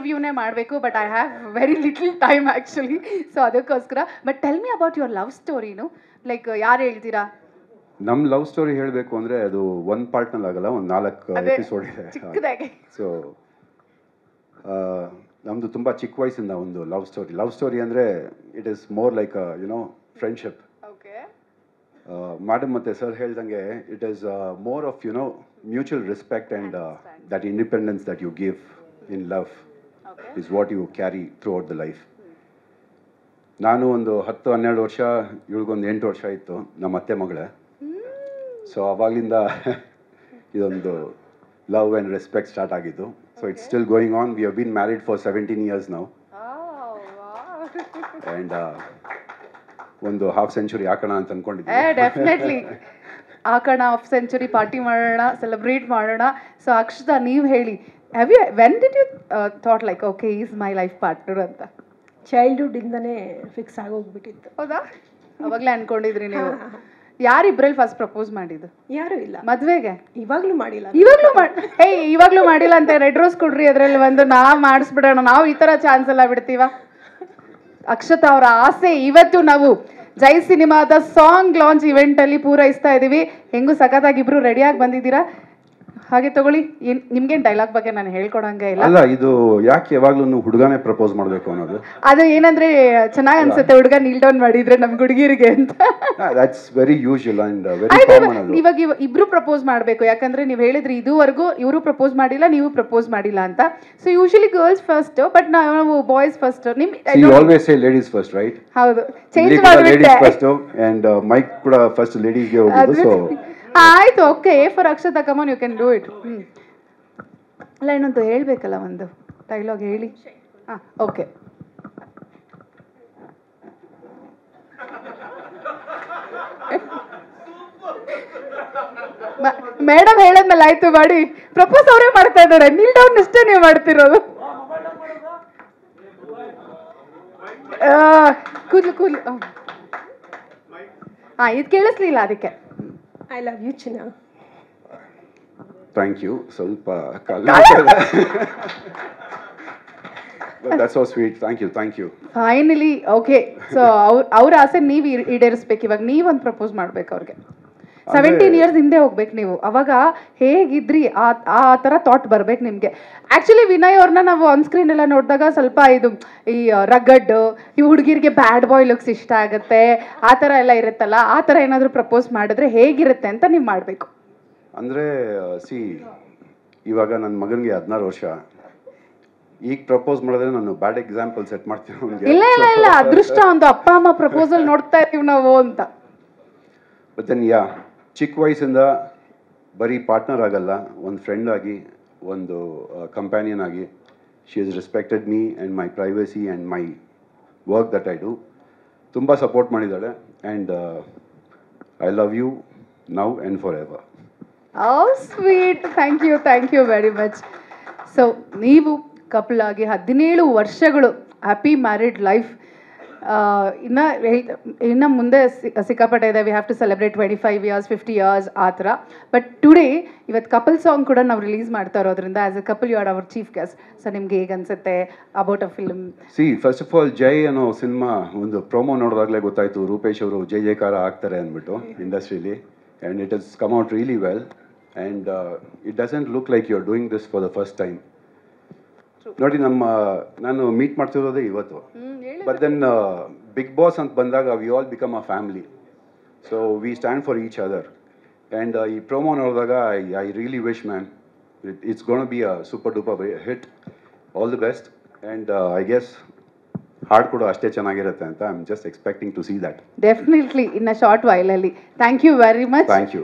ಇಂಟರ್ವ್ಯೂನೇ ಮಾಡಬೇಕು, but I have very little time actually, so ಅದಕ್ಕೋಸ್ಕರ. But tell me about your love ಸ್ಟೋರಿನು, like ಯಾರು ಹೇಳ್ತೀರಾ? ನಮ್ಮ ಲವ್ ಸ್ಟೋರಿ ಹೇಳಬೇಕು ಅಂದರೆ ಅದು ಒಂದು ಪಾರ್ಟ್ನಲ್ಲಿ ಆಗಲ್ಲ, ಒಂದು 4 ಎಪಿಸೋಡ್ ಇದೆ. ಚಿಕ್ಕದಾಗಿ. ಸೊ ನಮ್ಮದು ತುಂಬ ಚಿಕ್ಕ ವಯಸ್ಸಿಂದ ಒಂದು ಲವ್ ಸ್ಟೋರಿ ಅಂದರೆ it is more like friendship. Okay. Madam ಮತ್ತು ಸರ್ ಹೇಳ್ದಂಗೆ it is more of mutual respect and that independence that you give in love is what you carry throughout the life. ನಾನು ಒಂದು 10-12 ವರ್ಷ, ಇವಳಿಗೊಂದು 8 ವರ್ಷ ಇತ್ತು, ನಮ್ಮ ಅತ್ತೆ ಮಗಳೇ. ಸೊ ಅವಾಗಲಿಂದ ಇದೊಂದು ಲವ್ ಆ್ಯಂಡ್ ರೆಸ್ಪೆಕ್ಟ್ ಸ್ಟಾರ್ಟ್ ಆಗಿದ್ದು. So it's still going on. We have been married for 17 years now. And ಒಂದು ಹಾಫ್ ಸೆಂಚುರಿ ಹಾಕೋಣ ಅಂತ ಅನ್ಕೊಂಡಿದ್ದೆ. ಡೆಫಿನೆಟ್ಲಿ ಹಾಕೋಣ, ಹಾಫ್ ಸೆಂಚುರಿ ಪಾರ್ಟಿ ಮಾಡೋಣ, ಸೆಲೆಬ್ರೇಟ್ ಮಾಡೋಣ. ಸೊ ಅಕ್ಷತಾ, ನೀವು ಹೇಳಿ, when did you thought like okay is my life partner ಅಂತ? ಚೈಲ್ಡ್ಹುಡ್ಡಿಂದನೇ ಫಿಕ್ಸ್ ಆಗೋಗ್ಬಿಟ್ಟಿತ್ತು. ಹೌದಾ? ಅವಾಗಲೇ ಅನ್ಕೊಂಡಿದ್ರಿ ನೀವು? ಯಾರಿಬ್ರಲ್ಲಿ ಫಸ್ಟ್ ಪ್ರಪೋಸ್ ಮಾಡಿದ್ದು? ಯಾರು ಇಲ್ಲ. ಮದ್ವೆಗೆ? ಇವಾಗ್ಲೂ ಮಾಡಿಲ್ಲ. ಇವಾಗ್ಲೂ ಮಾಡಿಲ್ಲ ಅಂತ ರೆಡ್ ರೋಸ್ ಕೊಡ್ರಿ, ಅದ್ರಲ್ಲಿ ಒಂದು ನಾವ್ ಮಾಡಿಸ್ಬಿಡೋಣ. ನಾವು ಈ ತರ ಚಾನ್ಸ್ ಎಲ್ಲ ಬಿಡ್ತೀವ? ಅಕ್ಷತಾ ಅವರ ಆಸೆ ಇವತ್ತು ನಾವು ಜೈ ಸಿನಿಮಾದ ಸಾಂಗ್ ಲಾಂಚ್ ಇವೆಂಟ್ ಅಲ್ಲಿ ಪೂರೈಸ್ತಾ ಇದೀವಿ. ಹೆಂಗು ಸಖತ್ತಾಗಿ ಇಬ್ರು ರೆಡಿಯಾಗಿ ಬಂದಿದ್ದೀರಾ. ಹಾಗೆ ತಗೊಳ್ಳಿ. ನಿಮ್ಗೇನು ಡೈಲಾಗ್ ಬಗ್ಗೆ ನಾನು ಹೇಳ್ಕೊಡಂಗೆ ಇಲ್ಲ. ಅಲ್ಲ, ಇದು ಯಾಕೆ ಯಾವಾಗ್ಲೂ ಹುಡುಗನೇ ಪ್ರಪೋಸ್ ಮಾಡಬೇಕು ಅನ್ನೋದು? ಅದು ಏನಂದ್ರೆ ಚೆನ್ನಾಗಿ ಅನ್ಸುತ್ತೆ ಹುಡುಗ ನೀಲ್ ಡೌನ್ ಮಾಡಿದ್ರೆ ನಮ್ ಹುಡುಗಿರಿಗೆ ಅಂತ. That's very usual and very common. ಅದು ಇವಾಗ ಇಬ್ರು ಪ್ರಪೋಸ್ ಮಾಡಬೇಕು, ಯಾಕಂದ್ರೆ ನೀವು ಹೇಳಿದ್ರಿ ಇದುವರೆಗೂ ಇವರು ಪ್ರಪೋಸ್ ಮಾಡಿಲ್ಲ, ನೀವು ಪ್ರಪೋಸ್ ಮಾಡಿಲ್ಲ ಅಂತ. So usually girls first, but ನಾವು boys first. You always say ladies first, right? ಹೌದು, ಚೇಂಜ್ ಮಾಡ್ಬಿಟ್ಟೆ. ಲೇಡೀಸ್ ಫಸ್ಟ್ ಅಂಡ್ ಮೈಕ್ ಕೂಡ ಫಸ್ಟ್ ಲೇಡೀಸ್ಗೆ ಹೋಗೋದು. ಸೊ ಆಯ್ತು, okay. A for Akshata, come on, you can do it. ಅಲ್ಲ, ಇನ್ನೊಂದು ಹೇಳ್ಬೇಕಲ್ಲ, ಒಂದು ಡೈಲಾಗ್ ಹೇಳಿ. ಹಾಂ, ಓಕೆ. ಮೇಡಮ್ ಹೇಳದ್ಮೇಲೆ ಆಯ್ತು ಮಾಡಿ. ಪ್ರಪೋಸ್ ಅವರೇ ಮಾಡ್ತಾ ಇದ್ದಾರೆ, ನೀಲ್ ಡೌನ್ ಅಷ್ಟೇ ನೀವು ಮಾಡ್ತಿರೋದು. ಕೂದ್ಲು ಹಾಂ, ಇದು ಕೇಳಿಸ್ಲಿಲ್ಲ ಅದಕ್ಕೆ. ಐ ಲವ್ ಯು ಚಿನ್ನ. Thank you. ಸ್ವಲ್ಪ that's so sweet. Thank you. Finally okay. So ಅವ್ರ ಆಸೆ ನೀವು ಈಡೇರಿಸ್ಬೇಕು. ಇವಾಗ ನೀವೊಂದು ಪ್ರಪೋಸ್ ಮಾಡ್ಬೇಕು ಅವ್ರಿಗೆ. 17 years ಹಿಂದೆ ಹೋಗ್ಬೇಕು ನೀವು. ಅವಾಗ ಹೇಗಿದ್ರಿ ಆ ಥರ ಥಾಟ್ ಬರ್ಬೇಕು ನಿಮಗೆ. ಆ್ಯಕ್ಚುಲಿ ವಿನಯ್ ಅವ್ರನ್ನ ನಾವು ಆನ್ ಸ್ಕ್ರೀನ್ ಎಲ್ಲ ನೋಡಿದಾಗ ಸ್ವಲ್ಪ ಇದು ಈ ರಗಡ್, ಈ ಹುಡುಗಿರಿಗೆ ಬ್ಯಾಡ್ ಬಾಯ್ ಲುಕ್ಸ್ ಇಷ್ಟ ಆಗುತ್ತೆ, ಆ ಥರ ಎಲ್ಲ ಇರುತ್ತಲ್ಲ, ಆ ಥರ ಏನಾದರೂ ಪ್ರಪೋಸ್ ಮಾಡಿದ್ರೆ ಹೇಗಿರುತ್ತೆ ಅಂತ ನೀವು ಮಾಡಬೇಕು. ಅಂದರೆ ಇವಾಗ ನನ್ನ ಮಗನಿಗೆ 16 ವರ್ಷ. ಈಗ ಪ್ರಪೋಸ್ ಮಾಡಿದ್ರೆ ನಾನು ಬ್ಯಾಡ್ ಎಕ್ಸಾಂಪಲ್ ಸೆಟ್ ಮಾಡ್ತೀನಿ ಅವ್ನಿಗೆ. ಇಲ್ಲ, ಅದೃಷ್ಟ ಒಂದು ಅಪ್ಪ ಅಮ್ಮ ಪ್ರಪೋಸಲ್ ನೋಡ್ತಾ ಇದ್ದೀವಿ ನಾವು ಅಂತ. ಬಟ್ ದೆನ್ ಚಿಕ್ಕ ವಯಸ್ಸಿಂದ ಬರೀ ಪಾರ್ಟ್ನರ್ ಆಗಲ್ಲ, ಒಂದು ಫ್ರೆಂಡ್ ಆಗಿ, ಒಂದು ಕಂಪ್ಯಾನಿಯನ್ ಆಗಿ, she is respected me and my privacy and my work that I do. ತುಂಬ ಸಪೋರ್ಟ್ ಮಾಡಿದ್ದಾಳೆ. And I love you now and forever. Sweet. Thank you very much. So ನೀವು couple ಆಗಿ 17 ವರ್ಷಗಳು, happy married life. ಇನ್ನು ಮುಂದೆ ಸಿಕ್ಕಾಪಟ್ಟೆ ಇದೆ. We have to celebrate 25 years, 50 years ಆ ಥರ. ಬಟ್ ಟುಡೇ ಇವತ್ತು ಕಪಲ್ ಸಾಂಗ್ ಕೂಡ ನಾವು ರಿಲೀಸ್ ಮಾಡ್ತಾ ಇರೋದ್ರಿಂದ as a couple you are our chief guest. So ನಿಮ್ಗೆ ಹೇಗೆ ಅನ್ಸುತ್ತೆ about a film? First of all, Jai ಅನ್ನೋ ಸಿನಿಮಾ ಒಂದು ಪ್ರೊಮೋ ನೋಡಿದಾಗಲೇ ಗೊತ್ತಾಯಿತು ರೂಪೇಶ್ ಅವರು ಜೈ ಜೈಕಾರ ಆಗ್ತಾರೆ ಅಂದ್ಬಿಟ್ಟು ಇಂಡಸ್ಟ್ರೀಲಿ. And it has come out really well. And it doesn't look like you are doing this for the first time. ನೋಡಿ, ನಾನು ಮೀಟ್ ಮಾಡ್ತಿರೋದೇ ಇವತ್ತು. ಬಟ್ ದೆನ್ ಬಿಗ್ ಬಾಸ್ ಅಂತ ಬಂದಾಗ we all become a family. So we stand for each other. And ಈ promo ನೋಡಿದಾಗ I really wish man it's gonna be a super duper hit. All the best. And I guess ಹಾಡು ಕೂಡ ಅಷ್ಟೇ ಚೆನ್ನಾಗಿರುತ್ತೆ ಅಂತ I am just expecting to see that. Definitely in a short while ಅಲ್ಲಿ. Thank you very much. Thank you.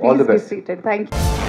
All the best. Thank you.